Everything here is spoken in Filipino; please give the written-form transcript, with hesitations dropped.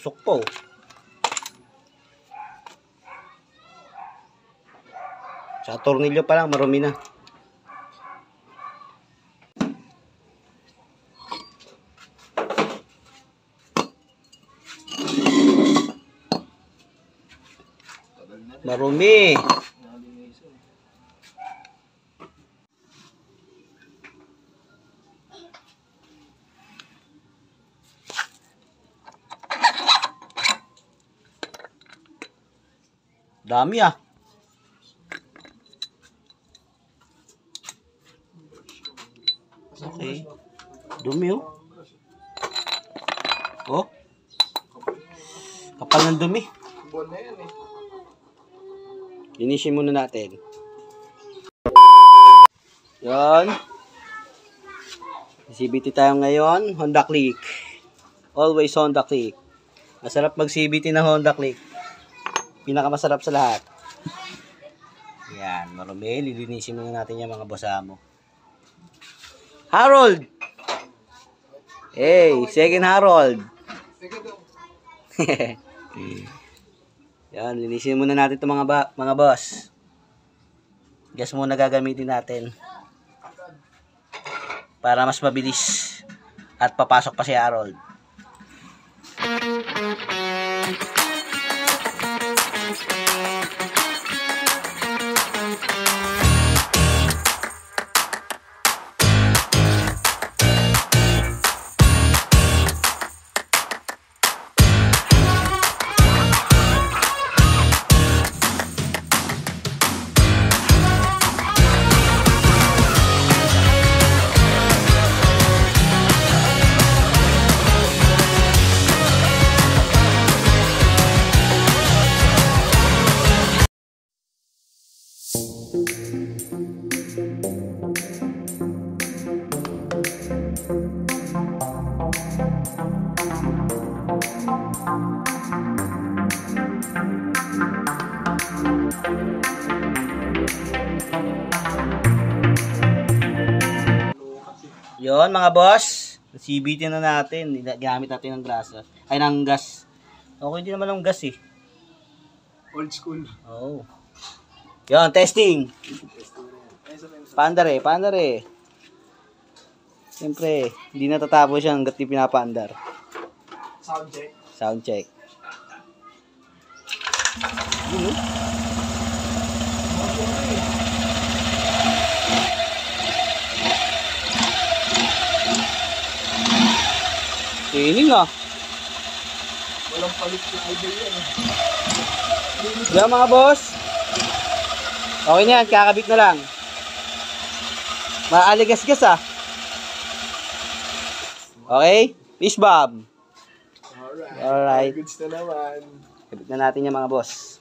Usok po. Sa tornilyo pa lang, marumi na. Marumi. Dami ah. Okay. Dumi oh. Oh. Kapal ng dumi. Buwan na yan eh. Linisin muna natin. Yan. CBT tayo ngayon. Honda Click. Always Honda Click. Masarap mag CBT na Honda Click. Pinakamasarap sa lahat. Yan. Marumi. Lilinisin muna natin yung mga bosamo. Harold! Hey, second Harold. Yan, linisin muna natin itong mga boss. Gas muna gagamitin natin. Para mas mabilis. At papasok pa si Harold. Yon mga boss, CBT na natin. Ginamit natin ng grasa. Ay, ng gas. Okay, hindi naman ng gas eh. Old school. Oh. Yon, testing. Paandar eh. Siyempre, hindi natatapos yan hanggat di pinapaandar. Sound check. Sound check. Tining ah. Walang palit yung idol yan eh. Yan mga boss. Okay na yan, kakabit na lang. Maaligas-gas ah. Okay? Fish bomb. Alright. Alright. Goods na naman. Kabit na natin yan mga boss.